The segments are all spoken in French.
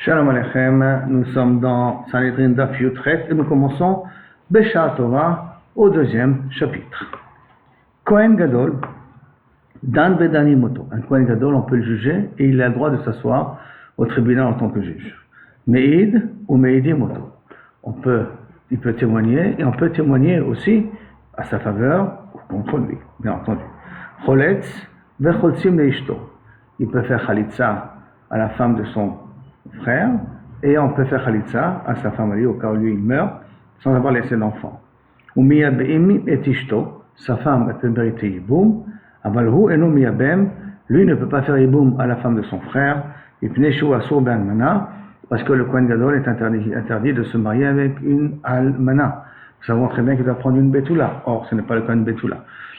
Shalom Aleichem, nous sommes dans Sanhedrin Daf Yutret et nous commençons Besha Torah au deuxième chapitre. Kohen Gadol, Dan Bedani Moto. Un Kohen Gadol, on peut le juger et il a le droit de s'asseoir au tribunal en tant que juge. Meïd ou Meïdi Moto. Il peut témoigner et on peut témoigner aussi à sa faveur ou contre lui, bien entendu. Choletz vecholtzim leishto. Il peut faire chalitza à la femme de son frère, et on peut faire khalitza à sa femme au cas où lui il meurt, sans avoir laissé d'enfant. Ou miyabim et ishto, sa femme elle peut mériter yiboum, avalhu eno miyabem, lui ne peut pas faire yiboum à la femme de son frère, ipneshu asur be'almana, parce que le Kohen Gadol est interdit de se marier avec une almana. Nous savons très bien qu'il doit prendre une betula. Or, ce n'est pas le Kohen betula.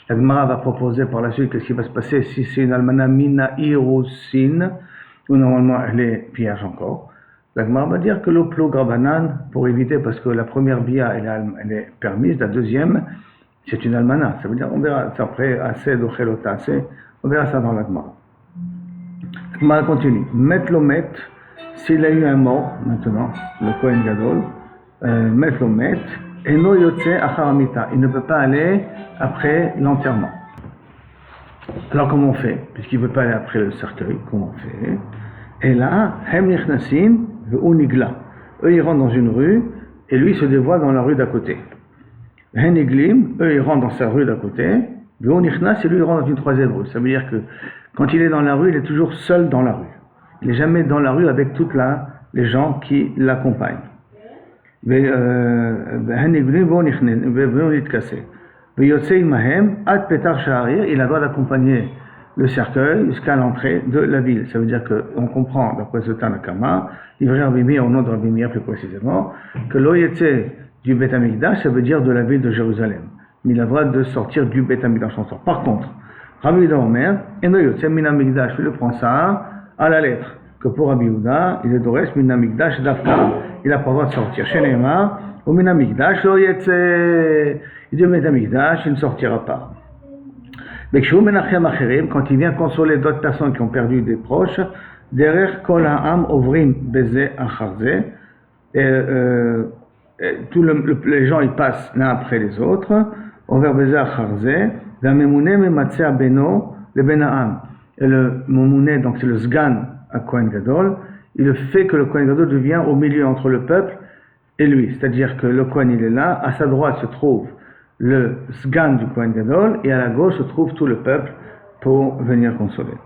La Gemara va proposer par la suite qu'est-ce qui va se passer si c'est une almana mina irusin, où normalement elle est vierge encore. La Gemara va dire que l'oplo grabanan, pour éviter, parce que la première bia elle est permise, la deuxième c'est une almana. Ça veut dire, on verra ça après, assez d'ochelota, assez, on verra ça dans la Gemara. La Gemara continue. Met lomet, s'il a eu un mort maintenant, le Kohen Gadol, met lomet, eno yotse acharamita, il ne peut pas aller après l'enterrement. Alors comment on fait? Puisqu'il ne veut pas aller après le cercueil, comment on fait? Et là, hem nichnasim ve'unigla. Eux ils rentrent dans une rue et lui se dévoile dans la rue d'à côté. Hen niglim, eux ils rentrent dans sa rue d'à côté. Ve'unichnas et lui il rentre dans une troisième rue. Ça veut dire que quand il est dans la rue, il est toujours seul dans la rue. Il n'est jamais dans la rue avec toutes les gens qui l'accompagnent. Hen niglim ve'unitkase. Il a le droit d'accompagner le cercueil jusqu'à l'entrée de la ville. Ça veut dire qu'on comprend, d'après ce Tanakama, livré Rabbi Meir, au nom de Rabbi Meir plus précisément, que l'Oyetse du Beth Amikdash, ça veut dire de la ville de Jérusalem. Mais il a le droit de sortir du Beth Amikdash en sort. Par contre, Rabbi Yehuda Omer, Enoyotse min Amikdash, il prend ça à la lettre. Que pour Rabbi Yehuda, il est d'Ores min Amikdash d'Afka. Il n'a pas le droit de sortir. Chez Neymar, au min Amikdash, l'Oyetse. Il dit, Beth Amikdash, il ne sortira pas. Quand il vient consoler d'autres personnes qui ont perdu des proches, derrière kol ha'am ovrim beze acharze, les gens ils passent l'un après les autres, over beze acharze, la memouné mematzeh beno le ben ha'am. Et le memouné, donc c'est le sgan à Kohen Gadol, il fait que le Kohen Gadol devient au milieu entre le peuple et lui, c'est-à-dire que le Kohen il est là, à sa droite se trouve le sgan du Kohen Gadol, et à la gauche se trouve tout le peuple pour venir consoler.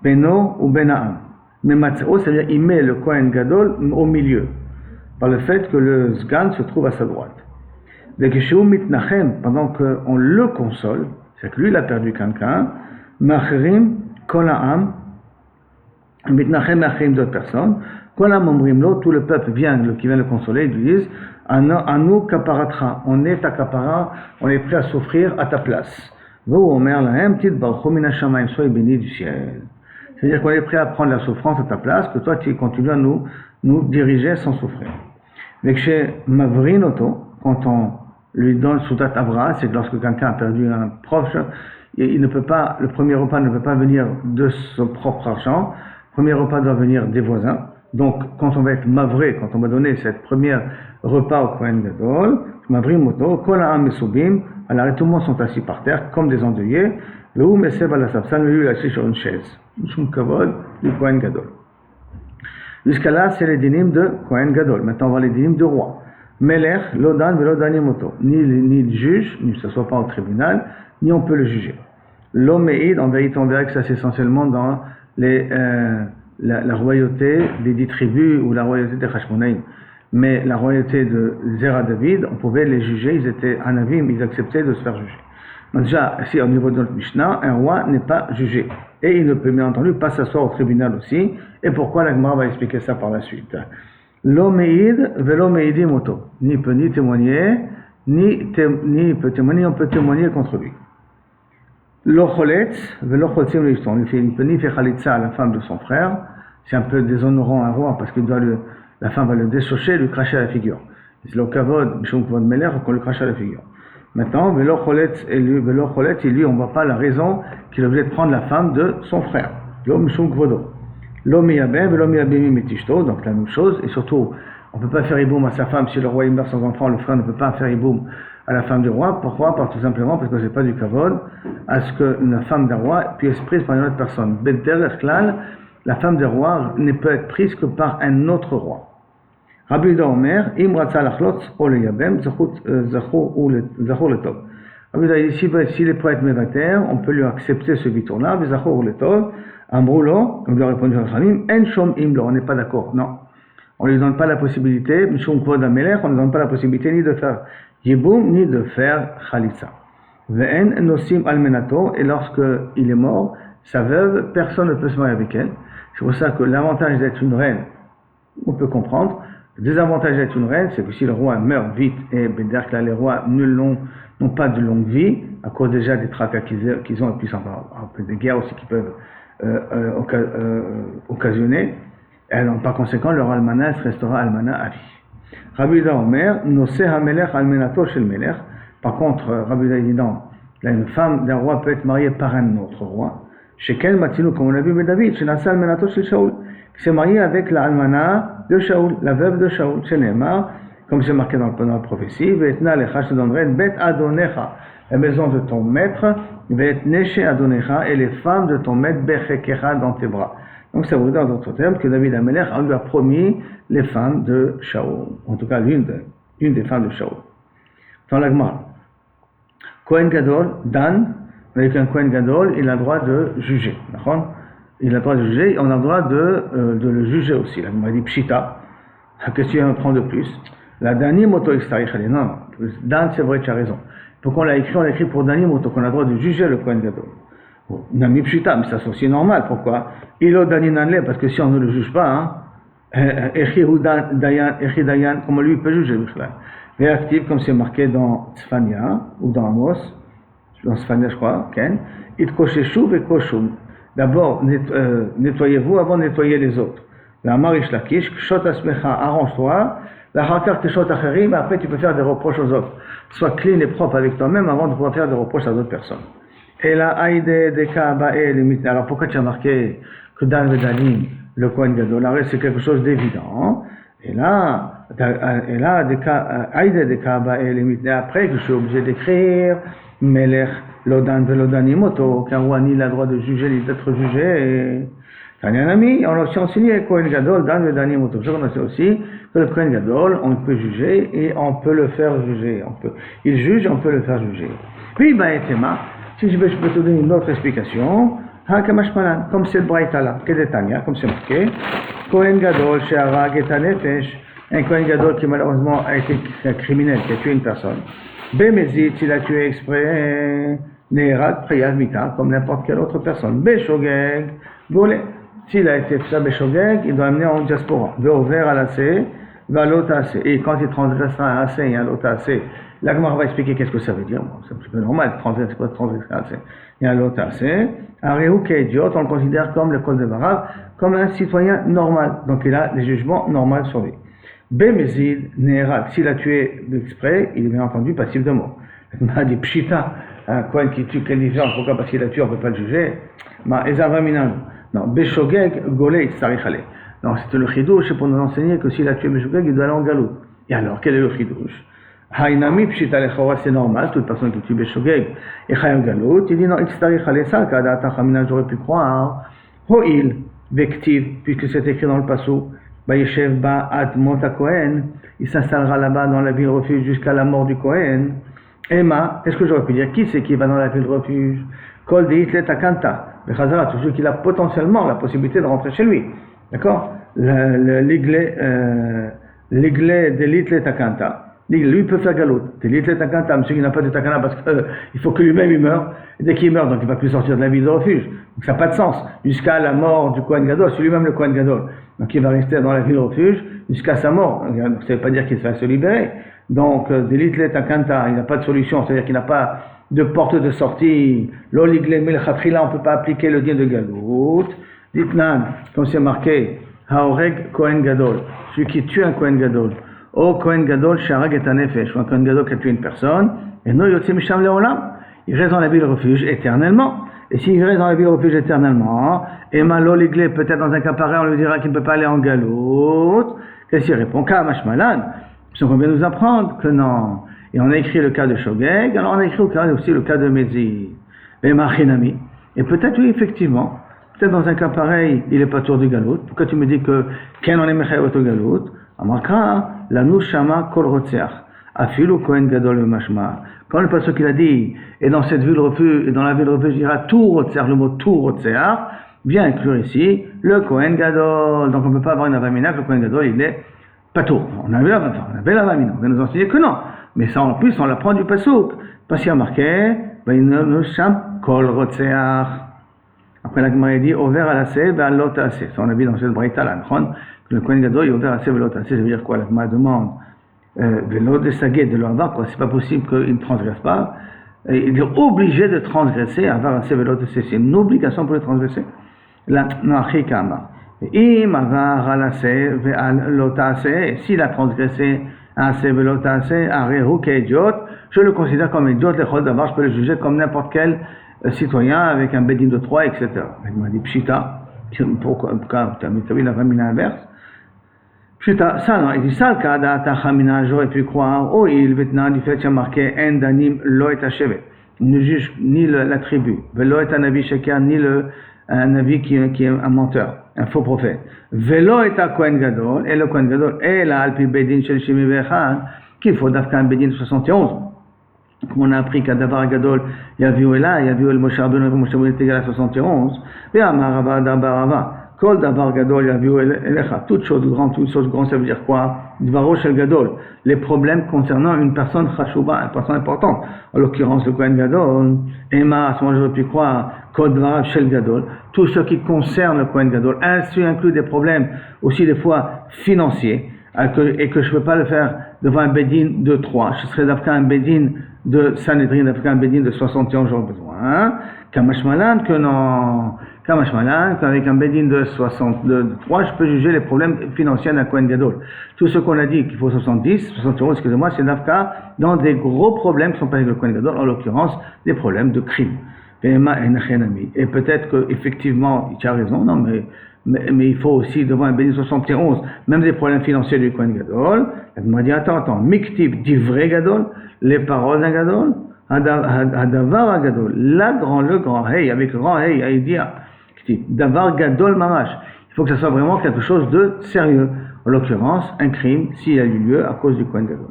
Beno ou Bena'am. Mais Matzeo, c'est-à-dire il met le Kohen Gadol au milieu, par le fait que le sgan se trouve à sa droite. Pendant qu'on le console, c'est que lui il a perdu quelqu'un, Macherim, Kola'am, Mitnachem, Macherim d'autres personnes, Kolam Omrimlo, tout le peuple qui vient le consoler, ils lui disent, Anu kaparatra, on est ta kapara, on est prêt à s'offrir à ta place. Soyez béni du ciel. C'est-à-dire qu'on est prêt à prendre la souffrance à ta place, que toi tu continues à nous diriger sans souffrir. Mais chez Mavrin Oto, quand on lui donne Soudat Avra, c'est que lorsque quelqu'un a perdu un proche, il ne peut pas, le premier repas ne peut pas venir de son propre argent, le premier repas doit venir des voisins. Donc, quand on va être mavré, quand on va donner cette première repas au Kohen Gadol, mavri moto, kol ha'am mesubim, alors tout le monde sont assis par terre, comme des endeuillés, le ou mesev ala sapsan, lui il est assis sur une chaise. Shum kavod du Kohen Gadol. Jusqu'à là, c'est les dinim de Kohen Gadol. Maintenant, on va les dinim de roi. Melech, lodan, velodani moto. Ni le juge, ni ce soit pas au tribunal, ni on peut le juger. L'omeïd, en vérité, on verra que ça c'est essentiellement dans la royauté des 10 tribus ou la royauté des Hashmonaïm. Mais la royauté de Zera David, on pouvait les juger, ils étaient anavim, ils acceptaient de se faire juger. Donc déjà, ici au niveau de notre Mishnah, un roi n'est pas jugé. Et il ne peut bien entendu pas s'asseoir au tribunal aussi. Et pourquoi la Gemara va expliquer ça par la suite. L'omeïd velo meïdi moto. Ni peut ni témoigner, ni peut témoigner, on peut témoigner contre lui. L'ocholetz velo choltzim leishton. Il ne peut ni faire chalitza à la femme de son frère. C'est un peu déshonorant un roi parce qu'il doit la femme va le déchocher et lui cracher à la figure. C'est le kavod, mishum kavod meler, qu'on lui crache à la figure. Maintenant, velo choletz, et lui, on ne voit pas la raison qu'il a obligé de prendre la femme de son frère. Mishum kavodo. L'omiyabem, l'omiyabemi metishto, donc la même chose, et surtout, on ne peut pas faire iboum à sa femme si le roi meurt sans enfant, le frère ne peut pas faire iboum à la femme du roi. Pourquoi? Tout simplement parce que c'est pas du kavod à ce qu'une femme d'un roi puisse être prise par une autre personne. Beder klal, la femme du roi ne peut être prise que par un autre roi. Rabbi Yehuda Omer, im ratza lachlot o leyabem, zachor letov. Rabbi Yehuda dit, s'il est prêt à être mévater, on peut lui accepter ce vitour-là, zachor letov, ambroulo, comme lui a répondu le Khamim, en shom imlo, on n'est pas d'accord, non. On ne lui donne pas la possibilité, mishum kvod hamelech, on ne lui donne pas la possibilité ni de faire yiboum, ni de faire chalitza. Ve'en nosim almenato, et lorsqu'il est mort, sa veuve, personne ne peut se marier avec elle. C'est pour ça que l'avantage d'être une reine, on peut comprendre. Le désavantage d'être une reine, c'est que si le roi meurt vite, et ben, là, les rois n'ont pas de longue vie, à cause déjà des tracas qu'ils ont, et puis des guerres aussi qui peuvent occasionner, et donc, par conséquent, leur almana restera almana à vie. Rabbi Yehuda Omer, noseh hamelech almenato shel melech. Par contre, Rabbi Yehuda dit non, là, une femme d'un roi peut être mariée par un autre roi. Shekel Matinu, comme on l'a vu avec David, chez Nasa almenato shel Shaul, qui s'est marié avec la almana de Shaul, la veuve de Shaul, chez Neymar, comme c'est marqué dans la prophétie, Ve'etna lecha, je te donnerai bet adonecha, la maison de ton maître, Ve'etne she adonecha, et les femmes de ton maître, bechekecha, dans tes bras. Donc ça veut dire en d'autres termes que David Amelech lui a promis les femmes de Shaul, en tout cas l'une des femmes de Shaul. Dans la Gemara, Kohen Gadol, Dan, avec un Kohen Gadol, il a le droit de juger. D'accord? Il a le droit de juger, on a le droit de le juger aussi. La Gemara dit Pshita, qu'est-ce que tu en prends de plus? La Dani Moto Extarich, non, Dan, c'est vrai, tu as raison. Pourquoi on l'a écrit pour Dani Moto, qu'on a le droit de juger le Kohen Gadol. Nami Pshita, mais ça c'est aussi normal. Pourquoi? Ilo Dani Nanle, parce que si on ne le juge pas, Echi Dayan, comment lui peut juger? Réactif, comme c'est marqué dans Tzfania, ou dans Amos, dans Tzfania je crois, Ken, It Kosheshu et Koshum. D'abord, nettoyez-vous avant de nettoyer les autres. La Marish Lakish, Kshot Asmecha, arrange-toi, la Hakar Kshot Acherim, après tu peux faire des reproches aux autres. Sois clean et propre avec toi-même avant de pouvoir faire des reproches à d'autres personnes. Et la Aïde de Ka'ba'e limite. Alors pourquoi tu as marqué que Dan Vedalim, le Kohen Gadol, c'est quelque chose d'évident. Et là, Aïde de Ka'ba'e limite. Après que je suis obligé d'écrire Melech Lodan Velodanimoto, qu'un roi ni a le droit de juger, ni d'être jugé. Tanyanami, on a aussi enseigné Kohen Gadol, Dan Vedanimoto. On a aussi aussi que le Kohen Gadol, on peut juger et on peut le faire juger. Il juge et on peut le faire juger. Puis, Ba'etema, si je peux te donner une autre explication, comme c'est le Braïta là, Kedetania, comme c'est marqué, Kohen Gadol, She'arag et Tanefesh, un Kohen Gadol qui malheureusement a été un criminel, qui a tué une personne. Bemezit, s'il a tué exprès, Ne'erag, Priyav Mita, comme n'importe quelle autre personne. Beshogeg, Golé, s'il a été fait Beshogeg, il doit amener en diaspora. Ve'over à l'Assé, Ve'alotase. Et quand il transgressera un Assé et un Lotase, la Gemara va expliquer qu'est-ce que ça veut dire. Bon, c'est un petit peu normal, transgresser un Assé et un Lotase. Un Réhou qui est idiot, on le considère comme le Kol de Barav, comme un citoyen normal. Donc il a des jugements normaux sur lui. Bemezid, Ne'erag, s'il a tué exprès, il est bien entendu passif de mort. La Gemara dit Pshita, un Kohen qui tue, quelle différence? Pourquoi? Parce qu'il a tué, on ne peut pas le juger. Ma Ezavaminanu. Non, Beshogeg, Golé, Tsarichale. Non, c'était le chidouche, c'est pour nous enseigner que s'il a tué Beshogeg, il doit aller en galou. Et alors, quel est le chidouche? Haïnami, Pshita, Lechora, c'est normal, toute personne qui tue Beshogeg et Chayam Galout, il dit non, Tsarichale, ça, Kadata, Chamina, j'aurais pu croire. Ho'il, Vektiv, puisque c'est écrit dans le passou, Bayeshev, Ba, Admot, Kohen, il s'installera là-bas dans la ville refuge jusqu'à la mort du Kohen. Emma, qu'est-ce que j'aurais pu dire? Qui c'est qui va dans la ville refuge? Kol de Hitlet Akanta. Le Chazara, tout celui qui a potentiellement la possibilité de rentrer chez lui. D'accord? L'églé de l'Hitlet Akanta. Lui peut faire galoute. De l'Hitlet Akanta, monsieur qui n'a pas de takana parce qu'il faut que lui-même il meure. Et dès qu'il meurt, donc il ne va plus sortir de la ville de refuge. Donc ça n'a pas de sens. Jusqu'à la mort du Kohen Gadol, c'est lui-même le Kohen Gadol. Donc il va rester dans la ville de refuge jusqu'à sa mort. Ça ne veut pas dire qu'il va se libérer. Donc, Delitlet Akanta, il n'a pas de solution, c'est-à-dire qu'il n'a pas de porte de sortie. L'oligle Melchatrila, on ne peut pas appliquer le din de Galout. Ditnan, comme c'est marqué, Haoreg Kohen Gadol, celui qui tue un Kohen Gadol. O Kohen Gadol, Sharag et Anefesh, ou un Kohen Gadol qui a tué une personne, et non Yotzim Misham Leolam, il reste dans la ville refuge éternellement. Et s'il reste dans la ville refuge éternellement, et malo l'iglé, peut-être dans un cas pareil, on lui dira qu'il ne peut pas aller en galoute. Qu'est-ce qu'il répond? Kamash malan. Donc on vient nous apprendre que non. Et on a écrit le cas de Shogeg, alors on a écrit aussi le cas de Mezi. Et Machinami. Et peut-être, oui, effectivement, peut-être dans un cas pareil, il n'est pas tour du galoute. Pourquoi tu me dis que Ken on est mechaïot au galoute? Amarka, la shama kol rotseach. Afilu kohen gadol mashma. Quand le pasteur qu'il a dit, et dans cette ville refuge, et dans la ville refuge, il dira tout rotseach, le mot tout rotseach, vient inclure ici le kohen gadol. Donc on ne peut pas avoir une avamina que le kohen gadol, il est pas tout. On avait l'avamina. On va nous enseigner que non. Mais ça, en plus, on l'apprend du pasouk. Parce qu'il y a marqué, sham kol rotseach. Après, la Gemara dit, over à la sève, à l'autre assez. Ça, on a vu dans cette braïta là, que le kohen gadol, il est over à la sève, à l'autre assez. Ça veut dire quoi? La Gemara demande, vélo de sagé, de l'avare, quoi. C'est pas possible qu'il ne transgresse pas. Il est obligé de transgresser, avoir la sève, à l'autre assez. C'est une obligation pour le transgresser. La Noachi Kama. Im avar à la sève, à l'autre assez. S'il a transgressé, à sève, à l'autre assez, à rehu, idiot, je le considère comme idiot, les chol d'avoir, je peux le juger comme n'importe quel citoyen avec un bedin de 3, etc. Il m'a dit pshita. Pourquoi? Tu as vu la famille inverse? Pshita, ça non. Il dit ça, le cas d'Atachamina, j'aurais pu croire, oh, il vêtna du fait qu'il y a marqué Endanim lo et achevet. Il ne juge ni la tribu, velo et un avis chacun, ni un navi qui est un menteur, un faux prophète. Velo et un Kohen Gadol, et le Kohen Gadol, et la Alpi Bedin Shel Shimi Vechan, qu'il faut d'Afka un Bedin de 71. Comme on a appris qu'à Davar Gadol, il y a vu là, il y a vu le Moshe Rabbeinu, le Moshe Rabbeinu était égal à 71. Et Amarava Dabarava, Kol Davar Gadol, il y a vu Elecha, toute chose grande, ça veut dire quoi? Dvaro Shel Gadol, les problèmes concernant une personne Chashuba, une personne importante. En l'occurrence, le Kohen Gadol, Emma, à ce moment j'aurais pu croire, Kol Dvarav Shel Gadol, tout ce qui concerne le Kohen Gadol, ainsi inclut des problèmes aussi des fois financiers, et que je ne peux pas le faire devant un Bedin de 3, je serais d'après un Bedin de Sanhedrin, d'après un Bedin de 61, j'aurais besoin. Kamashmalan, que non. Kamashmalan, qu'avec un Bedin de 3, je peux juger les problèmes financiers d'un Kohen Gadol. Tout ce qu'on a dit qu'il faut 70, 71, excusez-moi, c'est d'Afka dans des gros problèmes qui sont pas avec le Kohen Gadol, en l'occurrence, des problèmes de crime. Et peut-être qu'effectivement, tu as raison, non, mais il faut aussi, devant un Bedin 71, même des problèmes financiers du Kohen Gadol. Elle m'a dit, attends, Miktib d'Ivré Gadol, les paroles d'un Gadol, Hadavar Gadol, le grand Hey, avec le grand Hey, Aïdia, Davar Gadol Mamash. Il faut que ça soit vraiment quelque chose de sérieux. En l'occurrence, un crime, s'il a eu lieu à cause du Kohen Gadol.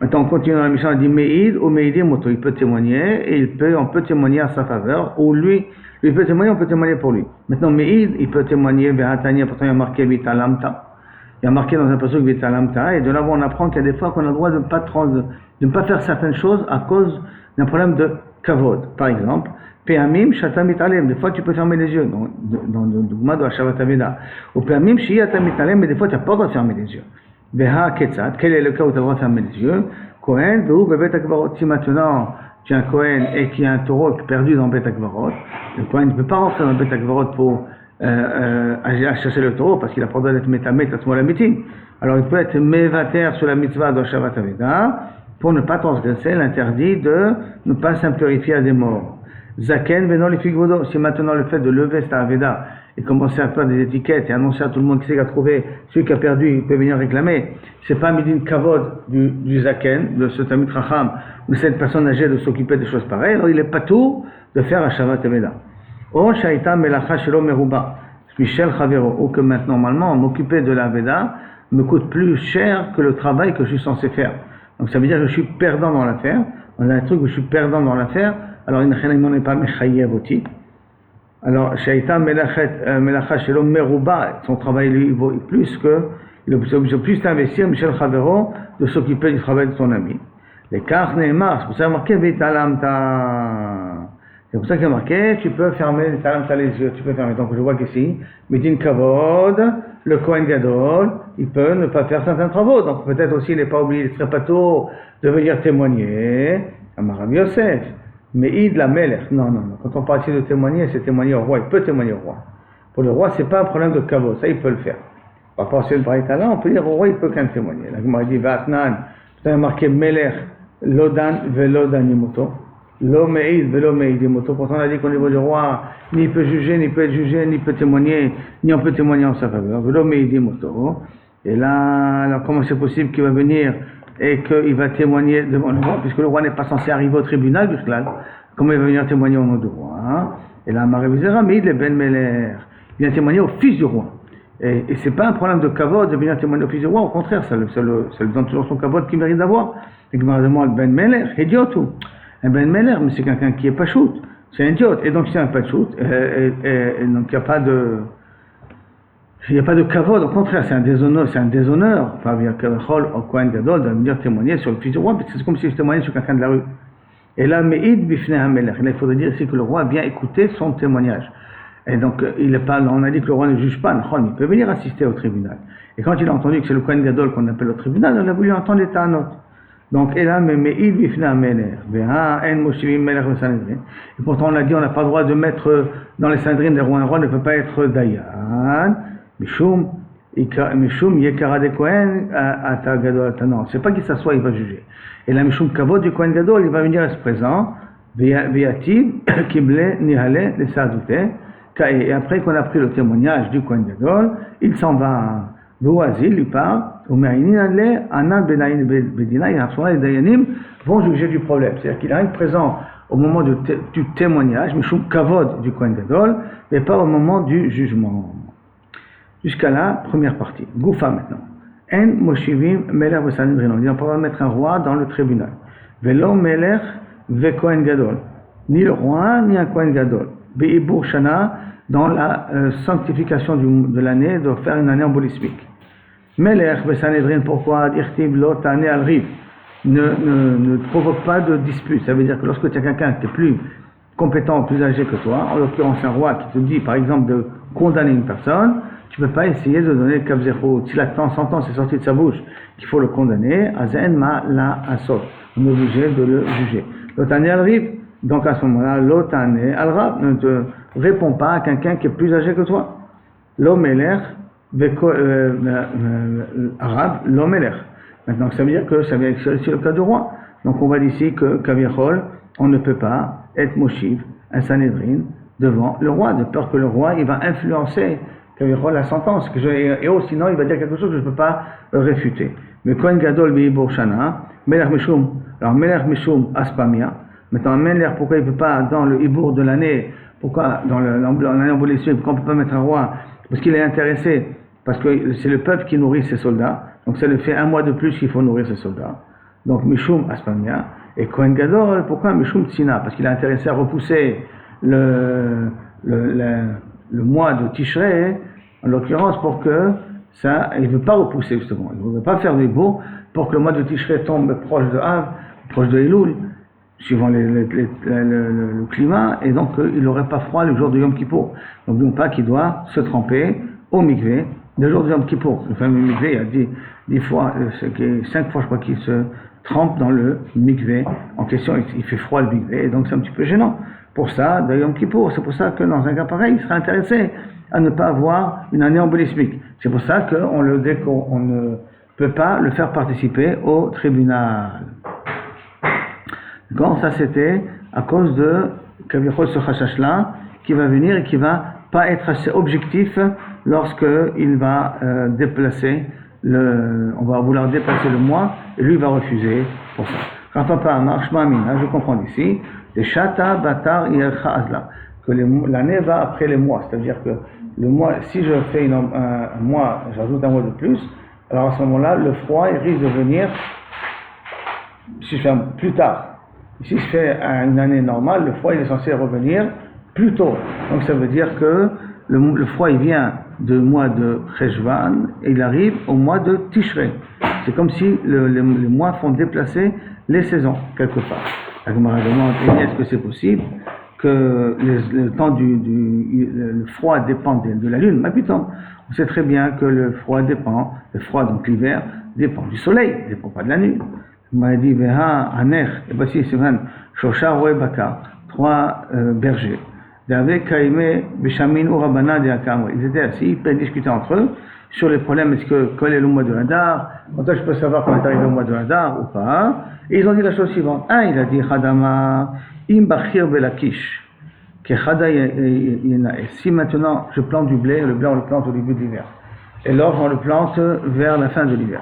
Maintenant, on continue dans la mission, on dit Meïd ou Meïdi Moto, il peut témoigner, et on peut témoigner à sa faveur, ou lui peut témoigner, on peut témoigner pour lui. Maintenant, Meïd, il peut témoigner, Vehatania, pourtant il y a marqué Vitalamta. Il y a marqué dans un passage Vitalamta, et de là on apprend qu'il y a des fois qu'on a le droit de ne pas faire certaines choses à cause d'un problème de kavod. Par exemple, Peamim Shatam Mitalem, des fois tu peux fermer les yeux, dans le dogma de Hashavat Aveda. Ou Peamim Shiyatam Mitalem, mais des fois tu n'as pas le droit de fermer les yeux. Veha Ketzat, quel est le cas où tu as le droit de fermer les yeux? Kohen, Vehu Bebet Akvarot. Si maintenant tu as un Kohen et qui a un taureau perdu dans Bet Akvarot, le Kohen ne peut pas rentrer dans Bet Akvarot pour à chercher le taureau parce qu'il a pas le droit d'être métamét à ce moment-là meeting. Alors il peut être mévater sur la mitzvah de Shabbat Aveda pour ne pas transgresser l'interdit de ne pas s'impurifier à des morts. Zaken venant les figvodo. Si maintenant le fait de lever cette Aveda et commencer à faire des étiquettes et annoncer à tout le monde qui sait qu'il a trouvé celui qui a perdu, il peut venir réclamer. C'est pas midin kavod du Zaken, de ce Talmid Chacham, ou cette personne âgée de s'occuper des choses pareilles. Alors il est pas tout de faire à Shabbat Aveda. O shaita melacha shelo meruba, Michel Chavero, ou que maintenant, normalement, m'occuper de la Veda me coûte plus cher que le travail que je suis censé faire. Donc ça veut dire que je suis perdant dans l'affaire. On a un truc où je suis perdant dans l'affaire, alors il n'est pas mechayev oti. Alors, shaita melacha shelo meruba, son travail lui vaut plus que, il est obligé plus d'investir, Michel Chavero, de s'occuper du travail de son ami. Les cartes ne'emar, c'est pour ça qu'il y a marqué vitalamta. C'est pour ça qu'il y a marqué, tu peux fermer les yeux, tu peux fermer. Donc je vois qu'ici, Midin Kavod, le Kohen Gadol, il peut ne pas faire certains travaux. Donc peut-être aussi il n'est pas obligé, il ne serait pas tôt de venir témoigner à Marav Yosef. Mais Id la Melech, non. Quand on parle ici de témoigner, c'est témoigner au roi, il peut témoigner au roi. Pour le roi, c'est pas un problème de Kavod, ça il peut le faire. Par rapport à le Braïta là, on peut dire au roi, il peut quand même témoigner. La Gemara dit, Vatnan, tu as marqué Melech, Lodan, Velodan Yimoto. L'homme est l'homme est moto. Pourtant, on a dit qu'au niveau du roi, ni il peut juger, ni peut être jugé, ni peut témoigner, ni on peut témoigner en sa faveur. L'homme est moto. Et là, alors comment c'est possible qu'il va venir et qu'il va témoigner devant le roi, puisque le roi n'est pas censé arriver au tribunal, comment il va venir témoigner au nom du roi, hein? Et là, Marévisera, mais il est Ben Meler. Il vient témoigner au fils du roi. Et c'est pas un problème de kavod de venir témoigner au fils du roi, au contraire, ça lui donne toujours son kavod qu'il mérite d'avoir. Et que demande Ben Meler, idiot ou un Ben Meler, mais c'est quelqu'un qui est pas shoot, c'est un idiot. Et donc, s'il n'y a pas de shoot, et donc il n'y a pas de. Il n'y a pas de kavod, au contraire, c'est un déshonneur. Enfin, il y a Kavachol, au Kohen Gadol, de venir témoigner sur le fils du roi, c'est comme si je témoignais sur quelqu'un de la rue. Et là, Me'id Bifnei HaMelech. Il faudrait dire ici que le roi vient écouter son témoignage. Et donc, il est pas, on a dit que le roi ne juge pas, il peut venir assister au tribunal. Et quand il a entendu que c'est le Kohen Gadol qu'on appelle au tribunal, il a voulu entendre les Ta'anot. Donc, et là, Me'id Bifnei HaMelech. Ve'ha en Moshivim Melech Sanhedrin. Et pourtant, on a dit, on n'a pas le droit de mettre dans les Sanhedrin des rois. Un roi ne peut pas être Dayan. Mishum Yekara de Kohen Ata Gadol Ata. Non, c'est pas qu'il s'assoit, il va juger. Et la Mishum Kavod du Kohen Gadol, il va venir à ce présent, Viativ, Kible, Nihale, les Sadouté. Et après qu'on a pris le témoignage du Kohen Gadol, il s'en va. Vouazil, il part, Umeinin Anan Benaïn Bedina, et après les Dayanim vont juger du problème. C'est-à-dire qu'il arrive présent au moment du témoignage, Mishum Kavod du Kohen Gadol, mais pas au moment du jugement. Jusqu'à la première partie. Goufa maintenant. En Moshivim Melech Sanhedrin. On dit on peut pas mettre un roi dans le tribunal. Velo Melech ve Kohen Gadol. Ni le roi, ni un Kohen Gadol. Be'ibur Shana, dans la sanctification de l'année, de faire une année embolismique. Melech ve Sanhedrin, pourquoi Dirtiv lo tane al riv. Ne provoque pas de dispute. Ça veut dire que lorsque tu as quelqu'un qui est plus compétent, plus âgé que toi, en l'occurrence un roi qui te dit par exemple de condamner une personne, tu ne peux pas essayer de donner le Kabzero. Si la sentence est sortie de sa bouche qu'il faut le condamner, Azen ma la asot. On est obligé de le juger. L'otane al-rib, donc à ce moment-là, l'otane al-rab ne te répond pas à quelqu'un qui est plus âgé que toi. L'omeler, arabe, l'omeler. Maintenant, ça veut dire que c'est le cas du roi. Donc on va dire ici que Kaviachol, on ne peut pas être Moshiv, un Sanhedrin, devant le roi, de peur que le roi il va influencer la sentence, et sinon il va dire quelque chose que je ne peux pas réfuter. Mais Kohen Gadol Be'ibur Shana, Melech Mishum, alors Melech Mishum Aspamia, maintenant Melech, pourquoi il ne peut pas dans le Ibour de l'année, pourquoi dans l'année embolismique, pourquoi on ne peut pas mettre un roi? Parce qu'il est intéressé, parce que c'est le peuple qui nourrit ses soldats, donc ça lui fait un mois de plus qu'il faut nourrir ses soldats. Donc Mishum Aspamia, et Kohen Gadol, pourquoi Mishum Tsina? Parce qu'il est intéressé à repousser le mois de Tishrei, en l'occurrence pour que ça, il ne veut pas repousser justement, il ne veut pas faire des beaux pour que le mois de Tishrei tombe proche de Av, proche de Elul, suivant le climat, et donc il n'aurait pas froid le jour de Yom Kippour. N'oublions pas qu'il doit se tremper au mikvé le jour de Yom Kippour. Le fameux mikvé, il y a 10 fois, 5 fois je crois qu'il se trempe dans le mikvé en question, il fait froid le mikvé, et donc c'est un petit peu gênant. Pour ça, de Yom Kippour, c'est pour ça que dans un cas pareil, il sera intéressé à ne pas avoir une année embolismique. C'est pour ça qu'on ne peut pas le faire participer au tribunal. D'accord, ça c'était à cause de Kavichol ce chachash-là qui va venir et qui va pas être assez objectif lorsqu'il va déplacer on va vouloir déplacer le mois et lui va refuser pour ça. Rafapa marche je comprends d'ici. Les chata batar yercha azla, que l'année va après les mois, c'est-à-dire que le mois, si je fais un mois, j'ajoute un mois de plus, alors à ce moment-là, le froid il risque de venir, si je fais plus tard. Si je fais une année normale, le froid il est censé revenir plus tôt. Donc ça veut dire que le froid il vient du mois de Cheshvan et il arrive au mois de Tishrei. C'est comme si les mois font déplacer les saisons quelque part. La Gemara demande, est-ce que c'est possible que le temps le froid dépend de la lune? Mais putain, on sait très bien que le froid donc l'hiver, dépend du soleil, ne dépend pas de la nuit. Il m'a dit, Veha, Aner, et voici, c'est même, Shosha, Roé, Baka, 3 bergers. Ils étaient assis, ils discuter entre eux, sur les problèmes, quel est le mois de Hadar, quand je peux savoir quand est arrivé le mois de Hadar ou pas. Et ils ont dit la chose suivante. Il a dit Hadama, im bachir belakish. Si maintenant je plante du blé, le blé on le plante au début de l'hiver, et l'orge on le plante vers la fin de l'hiver,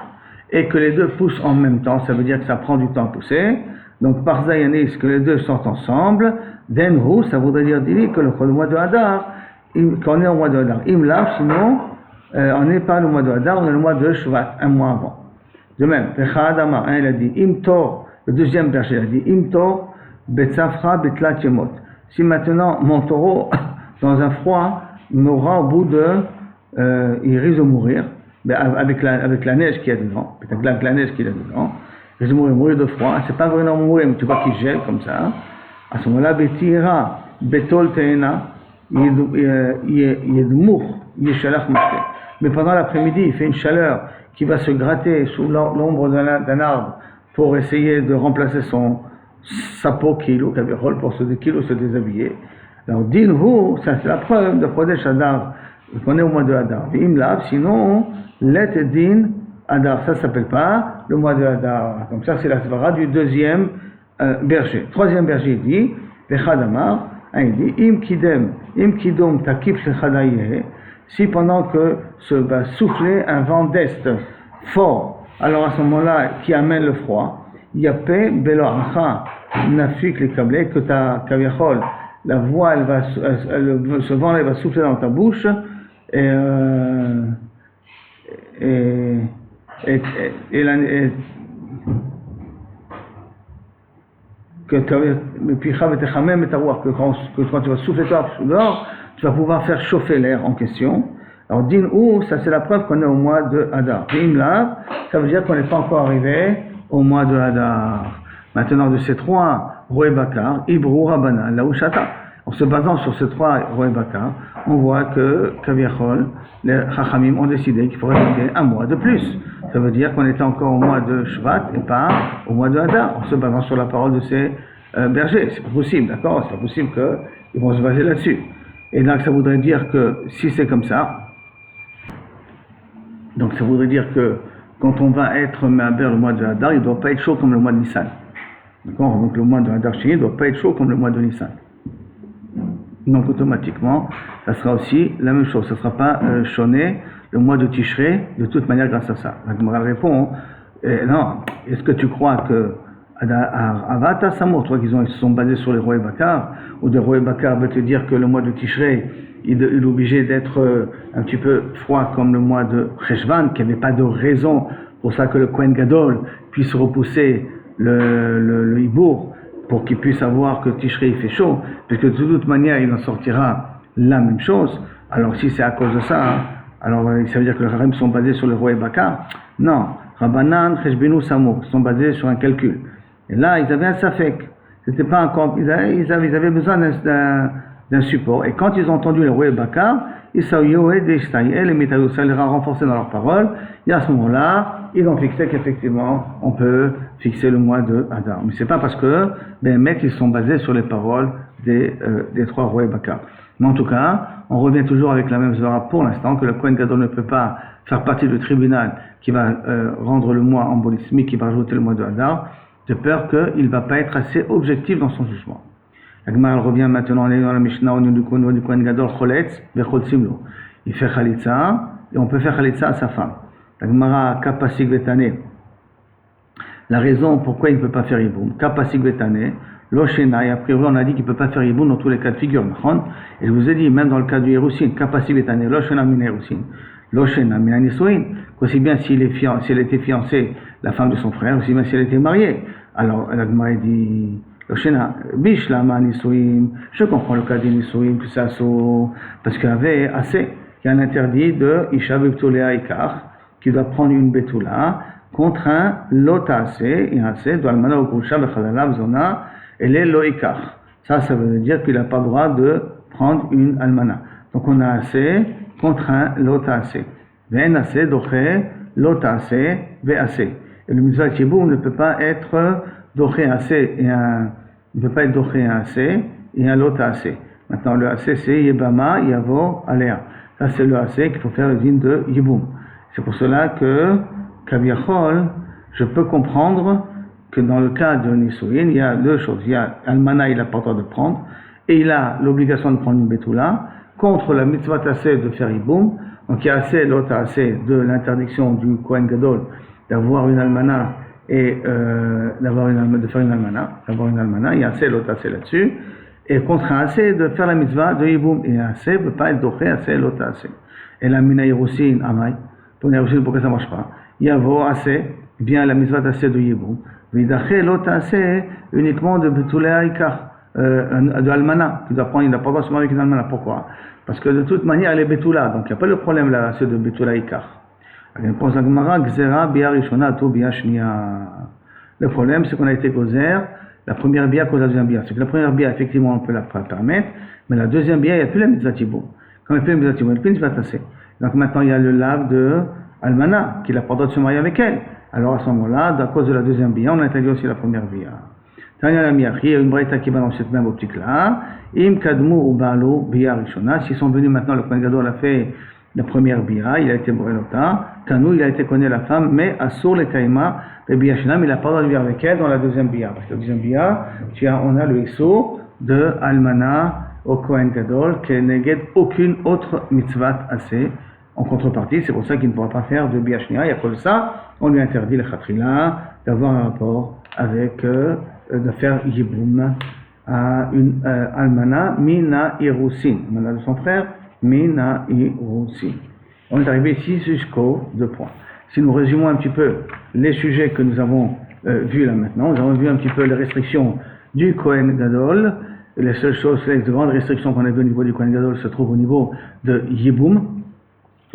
et que les deux poussent en même temps, ça veut dire que ça prend du temps à pousser. Donc par Zayanis, que les deux sortent ensemble, Denhu, ça voudrait dire que le mois de Hadar, qu'on est au mois de Hadar. Imlav, sinon, on n'est pas le mois de Hadar, on est le mois de Shvat, un mois avant. De même, Pechadama, il a dit, Imtor, le deuxième berger a dit, Imtor, Betzafra, Betlat Yemot. Si maintenant mon taureau, dans un froid, mourra au bout il risque de mourir, avec la neige qu'il y a dedans, peut-être la neige qu'il y a dedans, il risque de mourir de froid, c'est pas vraiment mourir, mais tu vois qu'il gèle comme ça. À ce moment-là, Betira, Betol Teena, Yedmour, Yeshalach Mashke. Mais pendant l'après-midi, il fait une chaleur qui va se gratter sous l'ombre d'un arbre pour essayer de remplacer sa peau kilo, pour se déshabiller. Alors, din-hu, ça c'est la preuve de Chodesh Hadar, qu'on est au mois de Hadar. Imlav, sinon, let din Hadar, ça ne s'appelle pas le mois de Hadar. Donc ça c'est la svara du deuxième berger. Troisième berger il dit, Vechadamar, il dit, im kidom takif lechadaye, si pendant que se va souffler un vent d'est fort, alors à ce moment-là, qui amène le froid, Yapé beloacha nafik les câblés, que ta kaviachol, la voix, ce vent là va souffler dans ta bouche, et que quand tu vas souffler dehors, tu vas pouvoir faire chauffer l'air en question. Alors, din ou, ça c'est la preuve qu'on est au mois de Hadar. Imla, ça veut dire qu'on n'est pas encore arrivé au mois de Hadar. Maintenant, de ces trois Roé Bakar, Ibrou, Rabbanan, Laouchata, en se basant sur ces trois Roé Bakar, on voit que Kaviachol, les Chachamim ont décidé qu'il faut rajouter un mois de plus. Ça veut dire qu'on était encore au mois de Shvat et pas au mois de Hadar, en se basant sur la parole de ces bergers. C'est pas possible, d'accord? C'est pas possible qu'ils vont se baser là-dessus. Et donc, ça voudrait dire que si c'est comme ça, donc ça voudrait dire que quand on va être Me'aber le mois de Hadar, il ne doit pas être chaud comme le mois de Nissan. D'accord? Donc le mois de Hadar chez il ne doit pas être chaud comme le mois de Nissan. Donc automatiquement, ça sera aussi la même chose. Ça ne sera pas choné le mois de Tishrei, de toute manière grâce à ça. La Gemara répond, non, est-ce que tu crois que Avata Samour, toi qu'ils se sont basés sur les Roé Bakar, ou des Roé Bakar veut te dire que le mois de Tishrei, il est obligé d'être un petit peu froid comme le mois de Cheshvan, qu'il n'y avait pas de raison pour ça que le Kohen Gadol puisse repousser le Hibour pour qu'il puisse savoir que Tishrei fait chaud, puisque de toute manière il en sortira la même chose. Alors si c'est à cause de ça, alors ça veut dire que les Harim sont basés sur le Roé Bakar. Non, Rabbanan, Cheshbenu, Samo, sont basés sur un calcul. Et là ils avaient un safek, c'était pas encore, ils avaient besoin d'un support. Et quand ils ont entendu le Roé Bakar, ça les a renforcés dans leurs paroles. Et à ce moment-là, ils ont fixé qu'effectivement, on peut fixer le mois de Hadar. Mais c'est pas parce que, ils sont basés sur les paroles des trois Roé Bakar. Mais en tout cas, on revient toujours avec la même zvara pour l'instant, que le Kohen Gadol ne peut pas faire partie du tribunal qui va rendre le mois embolismique, qui va rajouter le mois de Hadar, de peur qu'il ne va pas être assez objectif dans son jugement. La Gemara revient maintenant, on est dans la Mishnah, au niveau du Kohen Gadol, Choletz, Bechol Simlo. Il fait Khalitza, et on peut faire Khalitza à sa femme. La Gemara, Kapasik Vetane. La raison pourquoi il ne peut pas faire Yiboum, Kapasik Vetane, Loshena, et a priori on a dit qu'il ne peut pas faire Yiboum dans tous les cas de figure. Et je vous ai dit, même dans le cas du Hérousin, Kapasik Vetane, Loshena min Hérousin, Loshena min Anisouin, qu'aussi bien si elle était fiancée, la femme de son frère, aussi bien si elle était mariée. Alors la Gemara dit, Loshena, Bishlama Nisouim, je comprends le cas des Nisouim, que ça parce qu'il y avait assez, il y a un interdit de Isha Betulea Ikar, qui doit prendre une Betula, contre un Lotase, et un C, doit Almana Okusha Bechadala Zona, et les Loikar. Ça veut dire qu'il n'a pas le droit de prendre une Almana. Donc on a assez contre un Lotase. Ven assez, Doché, Lotase, Vease. Et le mitzvah Yiboum ne peut pas être Doché assez et un. Il ne peut pas être Doché un assez et un Lota assez. Maintenant le assez c'est Yebama, Yavo, Alea. Ça c'est le assez qu'il faut faire le din de Yiboum. C'est pour cela que, Kaviachol, je peux comprendre que dans le cas de Nisuin, il y a deux choses. Il y a Almana, il n'a pas le droit de prendre, et il a l'obligation de prendre une Betula, contre la mitzvah tassé de faire Iboum. Donc il y a assez, l'autre assez de l'interdiction du Kohen Gadol d'avoir une Almana et de faire une Almana, il y a assez, l'autre assez là-dessus, et contre un assez de faire la mitzvah de Iboum, et un assez ne peut pas être doché, assez, l'autre assez. Et la Mina Yerousin, Amay, pour une Yerousin, pourquoi ça ne marche pas? Il y a assez, bien la mitzvah tassé de Iboum, Vidaché, l'autre assez, uniquement de Betulé Aikar, de Almana, il n'a pas le droit de se marier avec une Almana. Pourquoi? Parce que de toute manière, elle est Betula, donc il n'y a pas le problème là, c'est de Betula Ikar. Le problème, c'est qu'on a été gozer, la première bia cause la deuxième bia. C'est que la première bia, effectivement, on peut la permettre, mais la deuxième bia, il n'y a plus la mitzvah tiboum. Quand il n'y a plus la mitzvah tiboum, il n'y a plus la mitzvah tassé. Donc maintenant, il y a le lave de Almana, qui n'a pas le droit de se marier avec elle. Alors à ce moment-là, à cause de la deuxième bia, on a interdit aussi la première bia. Tanya la miachi, il y a une braïta qui va dans cette même optique-là. Im kadmu ou balo bia rishona. S'ils sont venus maintenant, le Kohen Gadol a fait la première bia, il a été borelota. Kanou, il a été connu la femme, mais assur le kaima, le bia shinam, il n'a pas le droit de vivre avec elle dans la deuxième bia. Parce que la deuxième bia, on a le issur de almana au Kohen Gadol, qui n'égate aucune autre mitzvah assez. En contrepartie, c'est pour ça qu'il ne pourra pas faire de bia shnia. Et à cause de ça, on lui interdit le khatrila d'avoir un rapport avec de faire Yiboum à une almana mina irusin, almana de son frère mina irusin. On est arrivé ici jusqu'aux 2 points. Si nous résumons un petit peu les sujets que nous avons vus là maintenant, nous avons vu un petit peu les restrictions du Kohen Gadol. Les seules choses, les grandes restrictions qu'on a vues au niveau du Kohen Gadol se trouvent au niveau de Yiboum,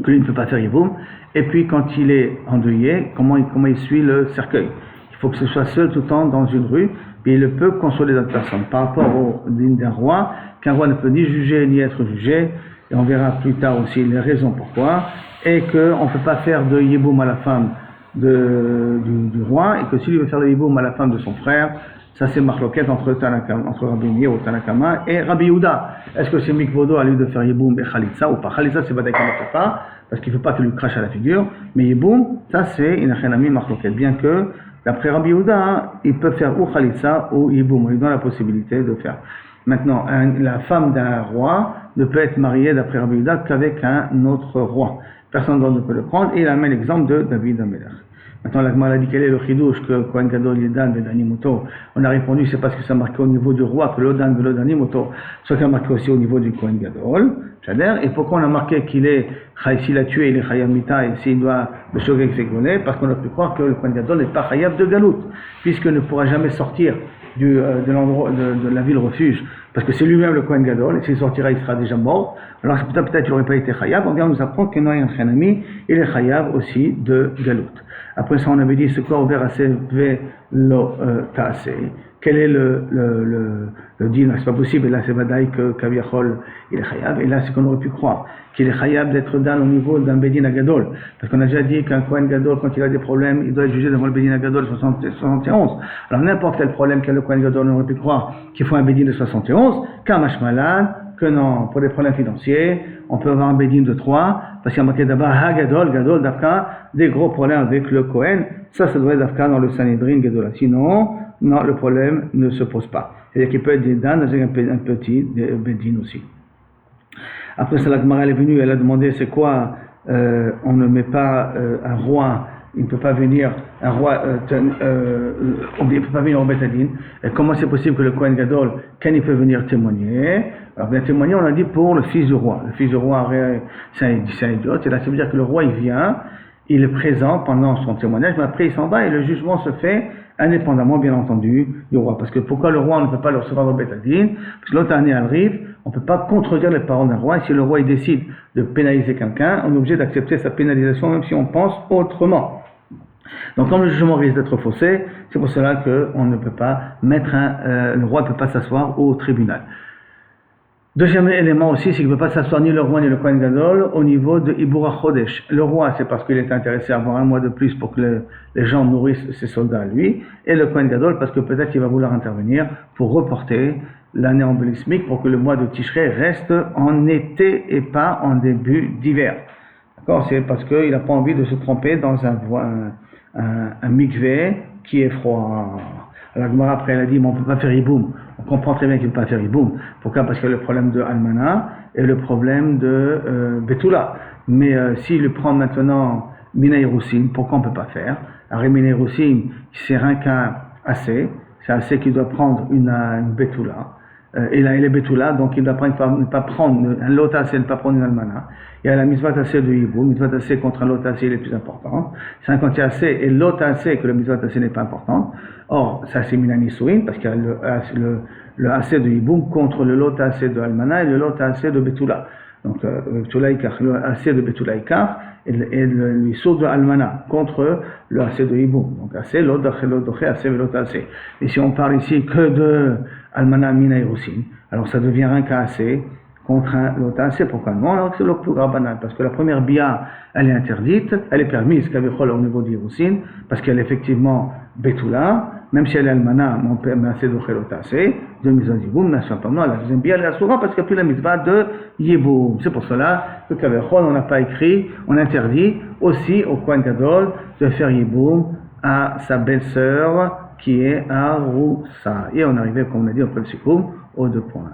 que lui ne peut pas faire Yiboum. Et puis quand il est endeuillé, comment il suit le cercueil. Il faut que ce soit seul tout le temps dans une rue, et il ne peut consoler d'autres personnes. Par rapport au digne d'un roi, qu'un roi ne peut ni juger ni être jugé, et on verra plus tard aussi les raisons pourquoi, et qu'on ne peut pas faire de Yiboum à la femme du roi, et que s'il veut faire de Yiboum à la femme de son frère, ça c'est marloquette entre Rabbi Meir ou Tanakama et Rabbi Yehuda. Est-ce que c'est mikvodo à lui de faire Yiboum et Khalitsa ou pas? Khalitsa c'est Badaï ne peut pas, parce qu'il ne faut pas qu'il lui crache à la figure, mais Yiboum, ça c'est une achénami marloquette, bien que d'après Rabbi Yehuda, il peut faire ou Khalitsa ou Yiboum, on lui donne la possibilité de faire. Maintenant, la femme d'un roi ne peut être mariée d'après Rabbi Yehuda qu'avec un autre roi. Personne d'autre ne peut le prendre, et il amène l'exemple de David Amelech. Maintenant, la Gemara a dit quel est le chidouche que Kohen Gadol Yedan Bedani Moto. On a répondu c'est parce que ça marqué au niveau du roi que l'Odan Velodani Moto, soit qu'il a marqué aussi au niveau du Kohen Gadol. Et pourquoi on a marqué qu'il est s'il a tué, il est Chayab Mita et s'il doit le choquer avec ses golets? Parce qu'on a pu croire que le Kohen Gadol n'est pas Chayab de Galout, puisqu'il ne pourra jamais sortir de l'endroit de la ville refuge, parce que c'est lui-même le Kohen Gadol, et s'il sortira, il sera déjà mort. Alors c'est peut-être qu'il n'aurait pas été Chayab. On nous apprend que Noé Hanami, il est Chayab aussi de Galout. Après ça, on avait dit ce corps ouvert à ve lo taase. Quel est le din? C'est pas possible. Et là, c'est Vadaï que Kaviachol, il est Chayab. Et là, c'est qu'on aurait pu croire qu'il est Chayab d'être dans au niveau d'un Bedin Agadol. Parce qu'on a déjà dit qu'un Kohen Gadol, quand il a des problèmes, il doit être jugé devant le Bedin Agadol 71. Alors, n'importe quel problème qu'a le Kohen Gadol, on aurait pu croire qu'il faut un Bedin de 71, qu'un Mashmalan, que non, pour des problèmes financiers, on peut avoir un Bedin de 3, parce qu'il y a marqué d'abord Gadol, Dafka, des gros problèmes avec le Kohen, ça doit être Dafka dans le Sanhedrin Gadola. Sinon, non, le problème ne se pose pas. C'est-à-dire qu'il peut être des Dan avec un petit Bedin aussi. Après ça, la Gemara est venue, elle a demandé c'est quoi, on ne met pas un roi, il ne peut pas venir, un roi, il ne peut pas venir au Betadin. Comment c'est possible que le Kohen Gadol, quand il peut venir témoigner? Alors bien témoigner, on a dit pour le fils du roi. Le fils du roi, c'est un idiote, et là ça veut dire que le roi il vient, il est présent pendant son témoignage, mais après il s'en va et le jugement se fait indépendamment, bien entendu, du roi. Parce que pourquoi le roi on ne peut pas le recevoir au Betadin? Parce que l'autre année arrive, on ne peut pas contredire les paroles d'un roi, et si le roi il décide de pénaliser quelqu'un, on est obligé d'accepter sa pénalisation même si on pense autrement. Donc comme le jugement risque d'être faussé, c'est pour cela qu'on ne peut pas mettre le roi ne peut pas s'asseoir au tribunal. Deuxième élément aussi, c'est qu'il ne peut pas s'asseoir ni le roi ni le Kohen Gadol au niveau de Ibura Chodesh. Le roi, c'est parce qu'il est intéressé à avoir un mois de plus pour que les gens nourrissent ses soldats à lui, et le Kohen Gadol parce que peut-être qu'il va vouloir intervenir pour reporter l'année emblémismique pour que le mois de Tishrei reste en été et pas en début d'hiver. D'accord? C'est parce qu'il n'a pas envie de se tromper dans un mikvé qui est froid. La Gemara après elle a dit mais on ne peut pas faire Yiboum. On comprend très bien qu'il ne peut pas faire Yiboum. Pourquoi? Parce qu'il y a le problème de Almana et le problème de Betula. Mais s'il le prend maintenant Mina Yerusim, pourquoi on ne peut pas faire? Alors Mina Yerusim, c'est rien qu'un assez. C'est assez qu'il doit prendre une Betula. Et là, il est Betula, donc il ne pas prendre un lot assez, ne pas prendre une Almana. Il y a la mitzvah assez de Yiboum, mitzvah assez contre un lot assez, il est plus important. C'est quand il y a assez et lot assez que le mitzvah assez n'est pas important. Or, ça c'est Mina Nisuin, parce qu'il y a le assez de Yiboum contre le lot assez de Almana et le lot assez de Betula. Donc, Betula Ikar, le assez de Betula Ikar et le saut de Almana contre le assez de Yiboum. Donc, assez, lot doché, assez, lot assez. Et si on parle ici que de Almana Mina Yerusim, alors ça devient un cas assez contre un lot assez. Pourquoi non? Alors que c'est le plus grand banal, parce que la première bia, elle est interdite, elle est permise, qu'avechol au niveau de Yerusim, parce qu'elle est effectivement Betula, même si elle est Almana, mon père m'a assez d'oché lot assez, de mitzvah de Yiboum, mais simplement la deuxième bia, elle est Asura, parce qu'il n'y a plus la mitzvah de Yiboum. C'est pour cela que qu'avechol, on n'a pas écrit, on interdit aussi au Kohen Gadol de faire Yiboum à sa belle-sœur qui est Aroussa. Et on arrivait, comme on a dit, après le Sikoum, aux 2 points.